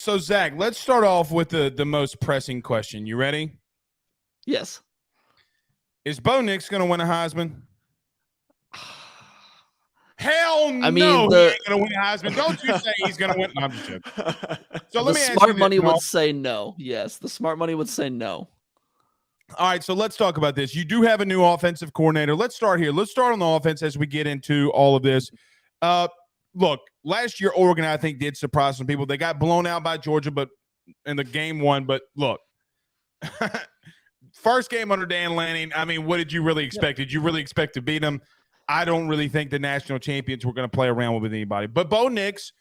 So, Zach, let's start off with the most pressing question. You ready? Yes. Is Bo Nix going to win a Heisman? Hell I mean, no, he ain't going to win a Heisman. Don't you say he's going to win. No, I'm just joking. So the let me ask you smart this. money would say no. Yes, the smart money would say no. All right, so let's talk about this. You do have a new offensive coordinator. Let's start here. Let's start on the offense as we get into all of this. Look, last year Oregon, I think, did surprise some people. They got blown out by Georgia, but in the game one. But look, first game under Dan Lanning. I mean, what did you really expect? Did you really expect to beat them? I don't really think the national champions were going to play around with anybody. But Bo Nix,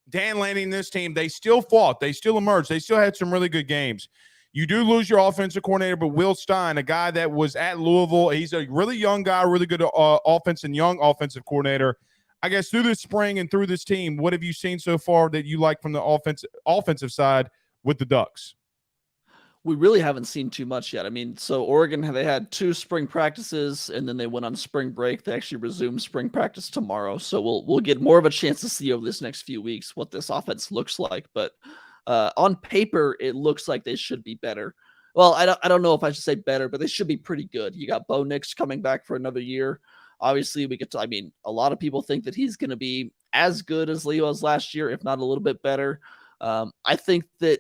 Dan Lanning, this team, they still fought. They still emerged. They still had some really good games. You do lose your offensive coordinator, but Will Stein, a guy that was at Louisville, he's a really young guy, really good young offensive coordinator. I guess through this spring and through this team, what have you seen so far that you like from the offensive side with the Ducks? We really haven't seen too much yet. I mean, so Oregon, they had 2 spring practices and then they went on spring break. They actually resumed spring practice tomorrow. So we'll get more of a chance to see over this next few weeks what this offense looks like. But on paper, it looks like they should be better. Well, I don't know if I should say better, but they should be pretty good. You got Bo Nix coming back for another year. Obviously, a lot of people think that he's going to be as good as Leo was last year, if not a little bit better. I think that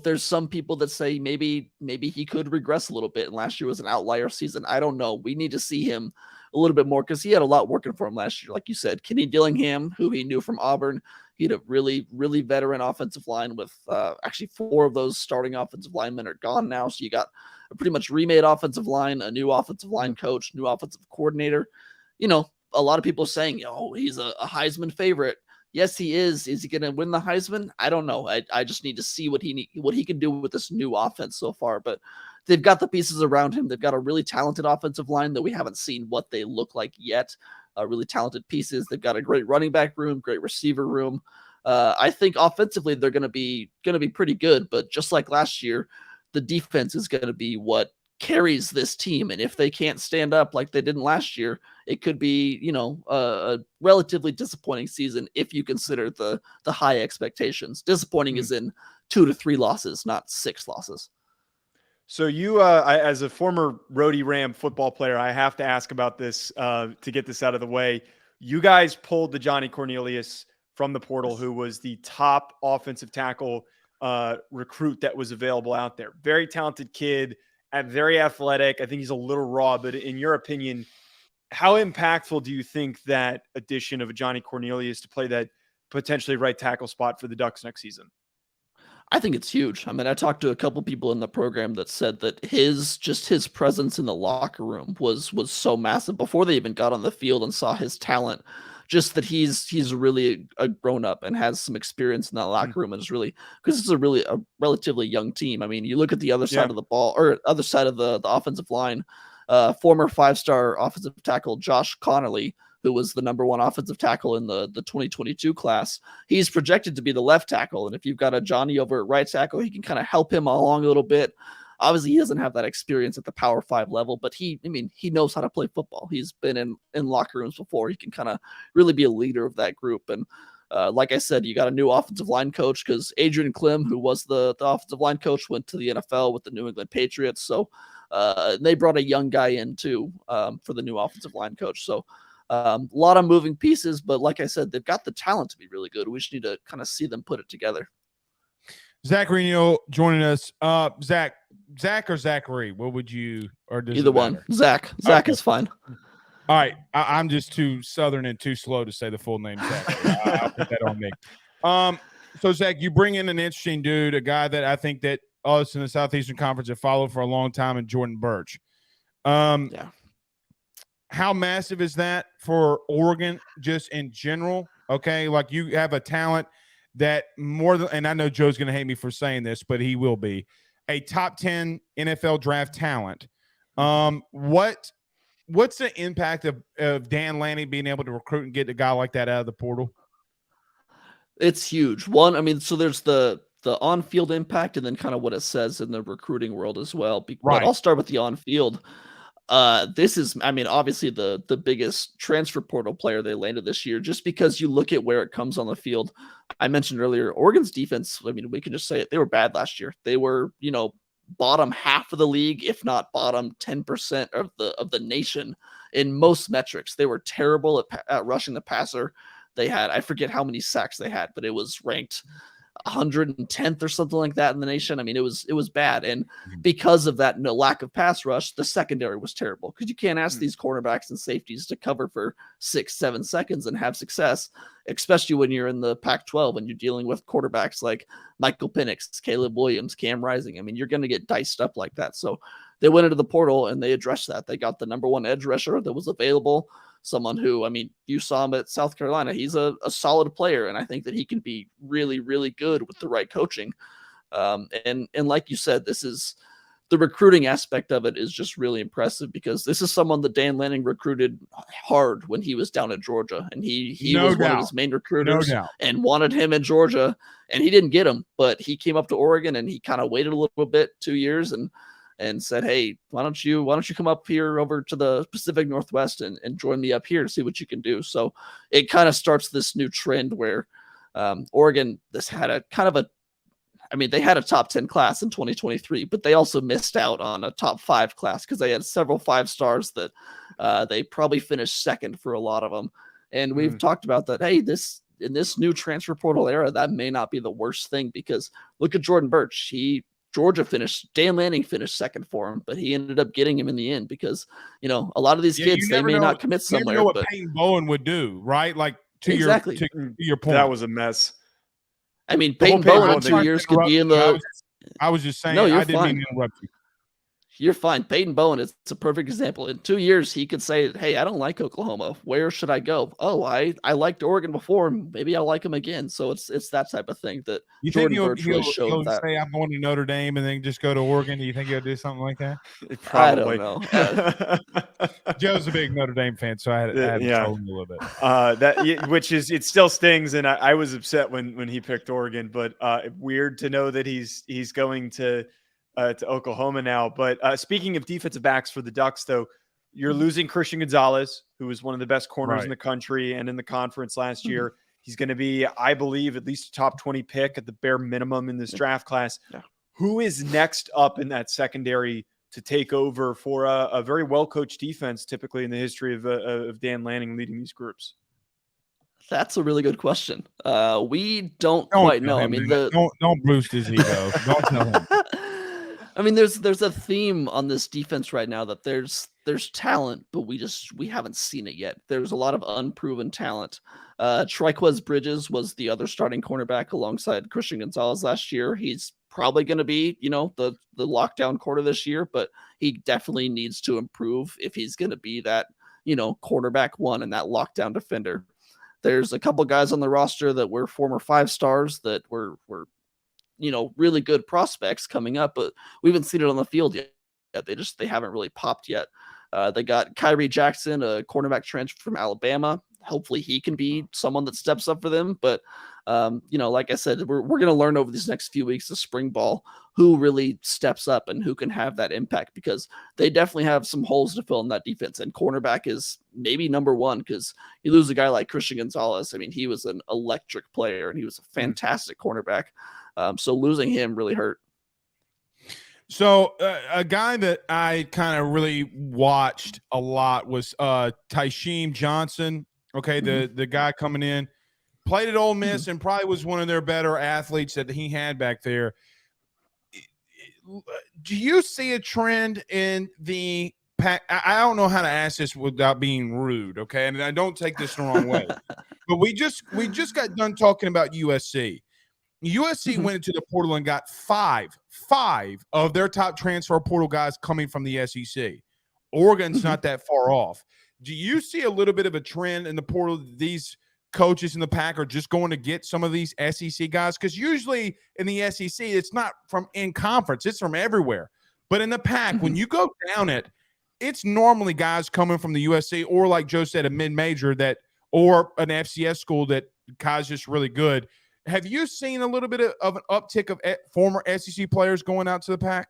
there's some people that say maybe he could regress a little bit. And last year was an outlier season. I don't know. We need to see him a little bit more because he had a lot working for him last year. Like you said, Kenny Dillingham, who he knew from Auburn, he had a really, really veteran offensive line with actually 4 of those starting offensive linemen are gone now. So you got a pretty much remade offensive line, a new offensive line coach, new offensive coordinator. A lot of people saying, he's a Heisman favorite. Yes, he is. Is he going to win the Heisman? I don't know. I just need to see what he can do with this new offense so far. But they've got the pieces around him. They've got a really talented offensive line that we haven't seen what they look like yet. Really talented pieces. They've got a great running back room, great receiver room. I think offensively they're going to be pretty good. But just like last year, the defense is going to be what carries this team. And if they can't stand up like they didn't last year, it could be, a relatively disappointing season if you consider the high expectations. Disappointing is in 2 to 3 losses, not 6 losses. So as a former Rhody Ram football player, I have to ask about this to get this out of the way. You guys pulled the Johnny Cornelius from the portal, who was the top offensive tackle recruit that was available out there. Very talented kid, very athletic. I think he's a little raw, but in your opinion, how impactful do you think that addition of a Johnny Cornelius to play that potentially right tackle spot for the Ducks next season? I think it's huge. I mean, I talked to a couple people in the program that said that his presence in the locker room was so massive before they even got on the field and saw his talent. Just that he's really a grown up and has some experience in that locker room, and is really, because it's a relatively young team. I mean, you look at the other side of the ball, or other side of the offensive line. Former 5-star offensive tackle Josh Connolly, who was the number 1 offensive tackle in the 2022 class. He's projected to be the left tackle. And if you've got a Johnny over at right tackle, he can kind of help him along a little bit. Obviously, he doesn't have that experience at the Power 5 level, but he knows how to play football. He's been in locker rooms before. He can kind of really be a leader of that group. And like I said, you got a new offensive line coach because Adrian Klim, who was the offensive line coach, went to the NFL with the New England Patriots. So they brought a young guy in too for the new offensive line coach. So a lot of moving pieces, but like I said, they've got the talent to be really good. We just need to kind of see them put it together. Zachary Neel joining us. Zach or Zachary? What would you, or does either one? Zach okay. Is fine. All right, I'm just too southern and too slow to say the full name. Zach, I'll put that on me. So Zach, you bring in an interesting dude, a guy that I think that us in the Southeastern Conference have followed for a long time, and Jordan Burch. Yeah. How massive is that for Oregon just in general? Okay, like you have a talent that more than, and I know Joe's going to hate me for saying this, but he will be a top 10 NFL draft talent. What's the impact of Dan Lanning being able to recruit and get a guy like that out of the portal? It's huge. One, I mean, so there's the on-field impact and then kind of what it says in the recruiting world as well. But I'll start with the on-field. This is, I mean, obviously the biggest transfer portal player they landed this year, just because you look at where it comes on the field. I mentioned earlier, Oregon's defense, I mean, we can just say it, they were bad last year. They were, bottom half of the league, if not bottom 10% of the nation in most metrics. They were terrible at rushing the passer. They had, I forget how many sacks they had, but it was ranked 110th or something like that in the nation. I mean, it was bad. And because of that lack of pass rush, the secondary was terrible, because you can't ask these cornerbacks and safeties to cover for 6-7 seconds and have success, especially when you're in the Pac-12 and you're dealing with quarterbacks like Michael Penix, Caleb Williams, Cam Rising. I mean, you're going to get diced up like that. So they went into the portal and they addressed that. They got the number one edge rusher that was available. Someone who, I mean, you saw him at South Carolina. He's a solid player, and I think that he can be really, really good with the right coaching. And like you said, this is the recruiting aspect of it is just really impressive, because this is someone that Dan Lanning recruited hard when he was down at Georgia, and he was one of his main recruiters and wanted him in Georgia, and he didn't get him, but he came up to Oregon and he kind of waited a little bit, 2 years, and said, hey, why don't you come up here over to the Pacific Northwest and join me up here to see what you can do. So it kind of starts this new trend where Oregon, they had a top 10 class in 2023, but they also missed out on a top 5 class, because they had several 5 stars that they probably finished second for a lot of them. And we've talked about that. Hey, in this new transfer portal era, that may not be the worst thing, because look at Jordan Birch. Dan Lanning finished second for him, but he ended up getting him in the end, because, a lot of these kids, they may not commit somewhere. You never know what Peyton Bowen would do, right? Like to your point. That was a mess. I mean, Peyton Bowen in 2 years could be in the. I was just saying, no, you're I didn't fine. mean to interrupt you. You're fine. Peyton Bowen, it's a perfect example. In 2 years, he could say, hey, I don't like Oklahoma. Where should I go? Oh, I liked Oregon before. Maybe I'll like him again. So it's that type of thing that you Jordan think Birch really showed that. Say, I'm going to Notre Dame and then just go to Oregon? Do you think he'll do something like that? Probably. I don't know. Joe's a big Notre Dame fan, so I had to troll him a little bit. Which is, it still stings, and I was upset when he picked Oregon, but weird to know that he's going to Oklahoma now. But speaking of defensive backs for the Ducks, though, you're losing Christian Gonzalez, who was one of the best corners in the country and in the conference last year. He's going to be, I believe, at least a top 20 pick at the bare minimum in this draft class. Yeah. Who is next up in that secondary to take over for a very well-coached defense, typically in the history of Dan Lanning leading these groups? That's a really good question. We don't quite know. I mean, don't boost his ego. Don't tell him. I mean, there's a theme on this defense right now that there's talent, but we haven't seen it yet. There's a lot of unproven talent. Triquez Bridges was the other starting cornerback alongside Christian Gonzalez last year. He's probably going to be, the lockdown corner this year, but he definitely needs to improve if he's going to be that, quarterback one and that lockdown defender. There's a couple guys on the roster that were former 5 stars that were really good prospects coming up, but we haven't seen it on the field yet. They haven't really popped yet. They got Kyrie Jackson, a cornerback transfer from Alabama. Hopefully he can be someone that steps up for them. But, like I said, we're going to learn over these next few weeks of spring ball who really steps up and who can have that impact, because they definitely have some holes to fill in that defense. And cornerback is maybe number one, because you lose a guy like Christian Gonzalez. I mean, he was an electric player and he was a fantastic cornerback. So losing him really hurt. So a guy that I kind of really watched a lot was Tysheem Johnson. Okay, the guy coming in, played at Ole Miss and probably was one of their better athletes that he had back there. Do you see a trend in the pack? I don't know how to ask this without being rude, okay? And I don't take this the wrong way. But we just got done talking about USC. USC went into the portal and got five of their top transfer portal guys coming from the SEC. Oregon's not that far off. Do you see a little bit of a trend in the portal? These coaches in the pack are just going to get some of these SEC guys, because usually in the SEC, it's not from in conference, it's from everywhere. But in the pack, when you go down it, it's normally guys coming from the USC or, like Joe said, a mid-major or an FCS school that Kai's just really good. Have you seen a little bit of an uptick of former SEC players going out to the pack?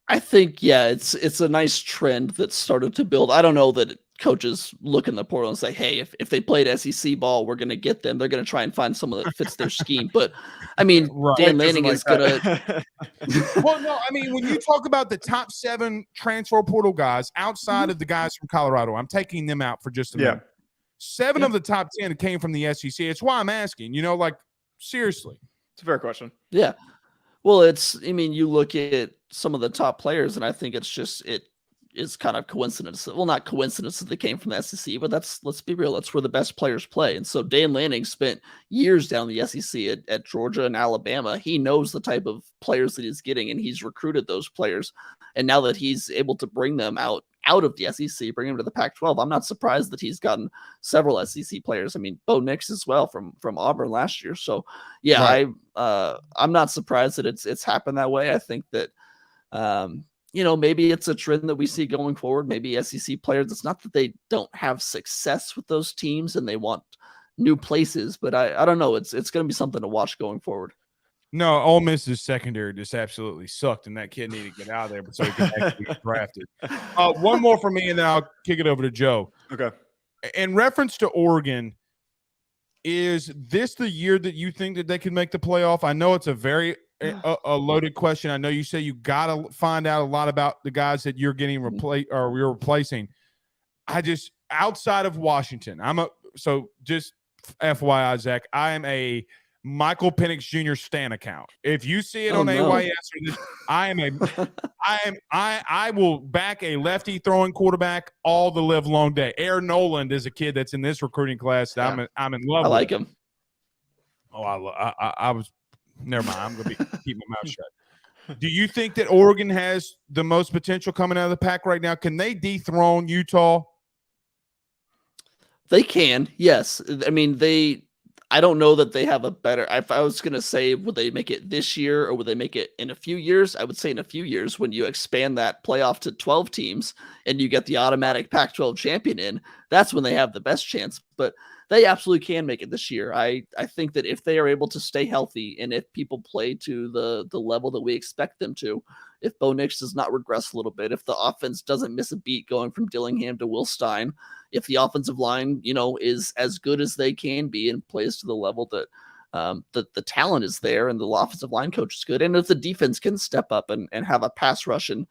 I think, yeah, it's a nice trend that started to build. I don't know that coaches look in the portal and say, "Hey, if they played SEC ball, we're gonna get them." They're gonna try and find someone that fits their scheme. But I mean, Right. Dan Blake doesn't Lanning like is gonna. that. Well, no, I mean, when you talk about the top 7 transfer portal guys outside of the guys from Colorado, I'm taking them out for just a minute. 7 of the top 10 came from the SEC. It's why I'm asking, like, seriously. It's a fair question. Yeah. Well, I mean, you look at some of the top players, and I think it is kind of coincidence. Well, not coincidence that they came from the SEC, but let's be real, that's where the best players play. And so Dan Lanning spent years down the SEC at Georgia and Alabama. He knows the type of players that he's getting, and he's recruited those players. And now that he's able to bring them out of the SEC, bring them to the Pac-12, I'm not surprised that he's gotten several SEC players. I mean, Bo Nix as well from Auburn last year. So yeah, Right. I'm not surprised that it's happened that way. I think that maybe it's a trend that we see going forward. Maybe SEC players, it's not that they don't have success with those teams and they want new places, but I don't know. It's going to be something to watch going forward. No, Ole Miss's secondary just absolutely sucked, and that kid needed to get out of there so he could actually get drafted. One more for me, and then I'll kick it over to Joe. Okay. In reference to Oregon, is this the year that you think that they can make the playoff? I know it's a very a loaded question. I know you say you got to find out a lot about the guys that you're getting you're replacing. Outside of Washington, so just FYI, Zach, I am a Michael Penix Jr. Stan account. If you see it on AYS, I will back a lefty throwing quarterback all the live long day. Aaron Noland is a kid that's in this recruiting class that I'm in love with. I like him. Oh, I was never mind. I'm going to keep my mouth shut. Do you think that Oregon has the most potential coming out of the pack right now? Can they dethrone Utah? They can, yes. I mean, I don't know that they have a better. If I was going to say, would they make it this year or would they make it in a few years? I would say in a few years when you expand that playoff to 12 teams and you get the automatic Pac-12 champion in, that's when they have the best chance. But they absolutely can make it this year. I think that if they are able to stay healthy and if people play to the level that we expect them to, if Bo Nix does not regress a little bit, if the offense doesn't miss a beat going from Dillingham to Will Stein, if the offensive line, is as good as they can be and plays to the level that the talent is there and the offensive line coach is good, and if the defense can step up and have a pass rush and,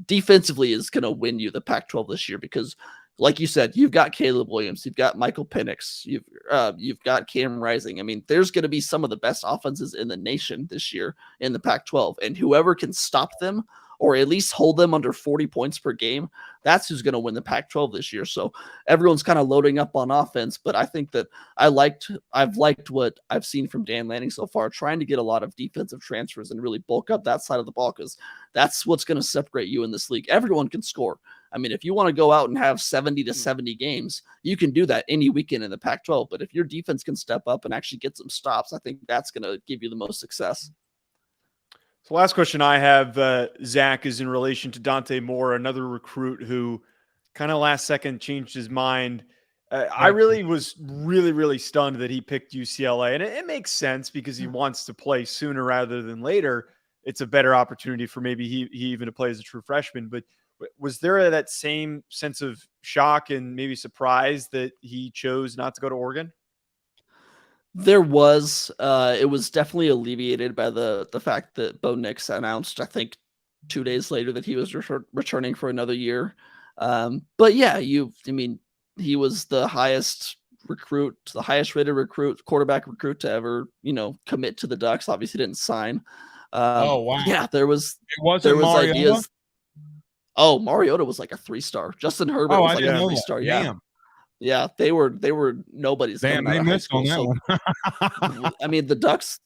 defensively is going to win you the Pac-12 this year because, like you said, you've got Caleb Williams, you've got Michael Penix, you've got Cam Rising. I mean, there's going to be some of the best offenses in the nation this year in the Pac-12, and whoever can stop them or at least hold them under 40 points per game, that's who's going to win the Pac-12 this year. So everyone's kind of loading up on offense, but I think that I've liked what I've seen from Dan Lanning so far, trying to get a lot of defensive transfers and really bulk up that side of the ball because that's what's going to separate you in this league. Everyone can score. I mean, if you want to go out and have 70 to 70 games, you can do that any weekend in the Pac-12. But if your defense can step up and actually get some stops, I think that's going to give you the most success. So last question I have, Zach, is in relation to Dante Moore, another recruit who kind of last second changed his mind. I really was really stunned that he picked UCLA. And it makes sense because he wants to play sooner rather than later. It's a better opportunity for maybe he even to play as a true freshman. But was there that same sense of shock and maybe surprise that he chose not to go to Oregon? There was. It was definitely alleviated by the fact that Bo Nix announced, I think, 2 days later that he was returning for another year. But yeah, he was the highest rated quarterback recruit to ever, commit to the Ducks. Obviously didn't sign. Oh, wow. Yeah, there was Mariota? ideas. Oh, Mariota was like a 3-star. Justin Herbert was like a 3-star. Yeah. Damn. Yeah, they were nobody's. Damn, they missed on that one. I mean, the Ducks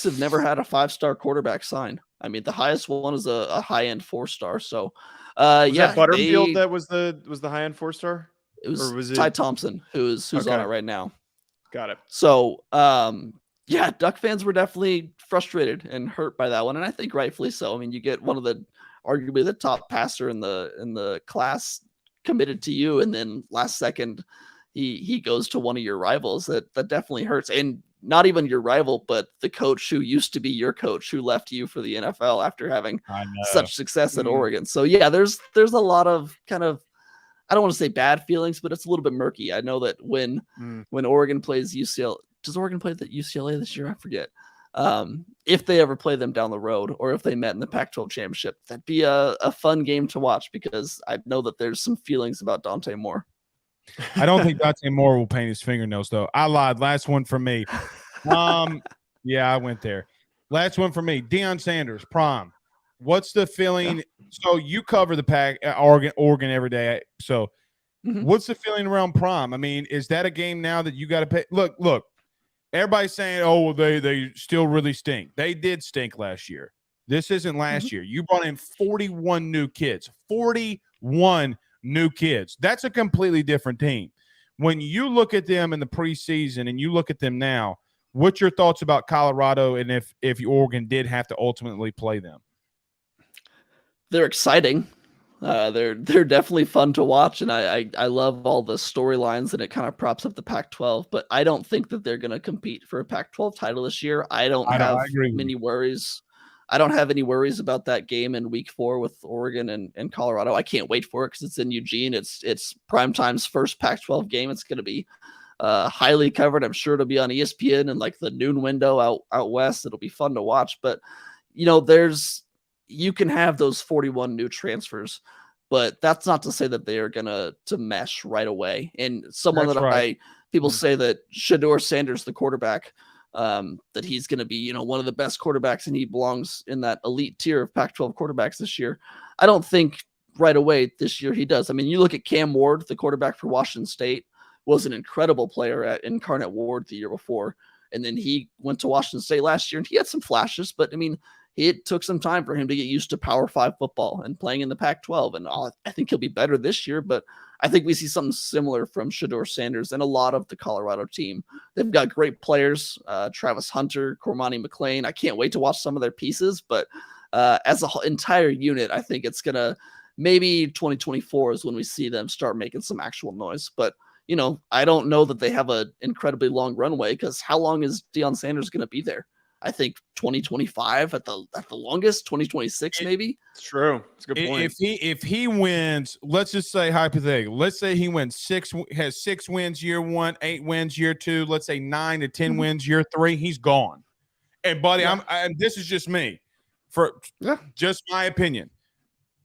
have never had a 5-star quarterback sign. I mean, the highest one is a high-end 4-star. So, was that Butterfield that was the high-end 4-star? It was Ty Thompson who's okay. on it right now. Got it. So, yeah, Duck fans were definitely frustrated and hurt by that one, and I think rightfully so. I mean, you get one of arguably the top passer in the class committed to you, and then last second he goes to one of your rivals. That definitely hurts. And not even your rival, but the coach who used to be your coach who left you for the NFL after having such success at Oregon. So yeah, there's a lot of kind of, I don't want to say bad feelings, but it's a little bit murky. I know that when Oregon plays UCLA, does Oregon play the UCLA this year? I forget. If they ever play them down the road, or if they met in the Pac-12 championship, that'd be a fun game to watch, because I know that there's some feelings about Dante Moore. I don't think Dante Moore will paint his fingernails, though. I lied. Last one for me. Yeah, I went there. Last one for me. Deion Sanders, prom. What's the feeling? Yeah. So you cover the Pac, Oregon every day. So what's the feeling around prom? I mean, is that a game now that you got to pay? Look. Everybody's saying, oh, they still really stink. They did stink last year. This isn't last year. You brought in 41 new kids. 41 new kids. That's a completely different team. When you look at them in the preseason and you look at them now, what's your thoughts about Colorado, and if Oregon did have to ultimately play them? They're exciting. They're definitely fun to watch, and I love all the storylines, and it kind of props up the Pac-12. But I don't think that they're going to compete for a Pac-12 title this year. I don't have many worries. I don't have any worries about that game in Week 4 with Oregon and Colorado. I can't wait for it because it's in Eugene. It's Primetime's first Pac-12 game. It's going to be highly covered. I'm sure it'll be on ESPN and like the noon window out west. It'll be fun to watch. But you can have those 41 new transfers, but that's not to say that they are going to mesh right away. And someone people say that Shedeur Sanders, the quarterback, that he's going to be, one of the best quarterbacks, and he belongs in that elite tier of Pac-12 quarterbacks this year. I don't think right away this year he does. I mean, you look at Cam Ward, the quarterback for Washington State, was an incredible player at Incarnate Ward the year before. And then he went to Washington State last year, and he had some flashes, but I mean, it took some time for him to get used to Power 5 football and playing in the Pac-12. And I think he'll be better this year, but I think we see something similar from Shedeur Sanders and a lot of the Colorado team. They've got great players, Travis Hunter, Cormani McLean. I can't wait to watch some of their pieces, but as an entire unit, I think it's going to maybe 2024 is when we see them start making some actual noise. But, I don't know that they have an incredibly long runway, because how long is Deion Sanders going to be there? I think 2025 at the longest, 2026 maybe. It's true. It's a good point. If he wins, let's just say hypothetically, let's say he has 6 wins year 1, 8 wins year 2, let's say 9 to 10 wins year 3, he's gone. And buddy, and this is just me, just my opinion.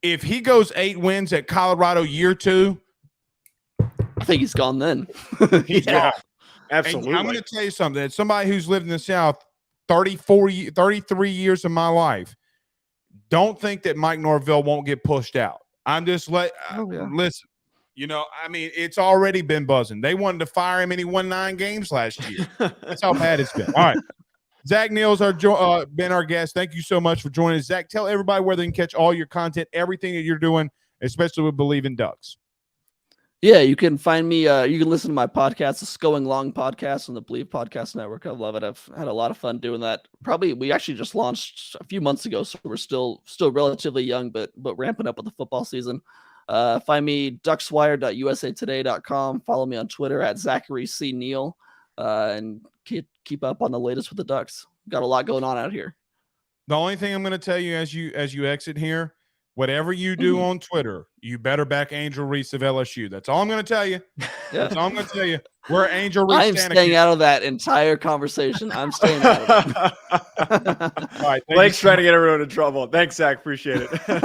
If he goes 8 wins at Colorado year 2, I think he's gone then. He's gone. Absolutely. And I'm going to tell you something. As somebody who's lived in the South 33 years of my life, don't think that Mike Norvell won't get pushed out. I'm just listen, I mean, it's already been buzzing. They wanted to fire him and he won 9 games last year. That's how bad it's been. All right. Zach Neel's been our guest. Thank you so much for joining us. Zach, tell everybody where they can catch all your content, everything that you're doing, especially with Believe in Ducks. Yeah, you can find me. You can listen to my podcast, the Going Long podcast on the Believe Podcast Network. I love it. I've had a lot of fun doing that. We actually just launched a few months ago, so we're still relatively young, but ramping up with the football season. Find me duckswire.usatoday.com. Follow me on Twitter at Zachary C. Neel, and keep up on the latest with the Ducks. Got a lot going on out here. The only thing I'm going to tell you as you exit here, whatever you do on Twitter, you better back Angel Reese of LSU. That's all I'm going to tell you. That's all I'm going to tell you. We're Angel Reese. I'm staying out of that entire conversation. I'm staying out of it. All right. Blake's trying to get everyone in trouble. Thanks, Zach. Appreciate it.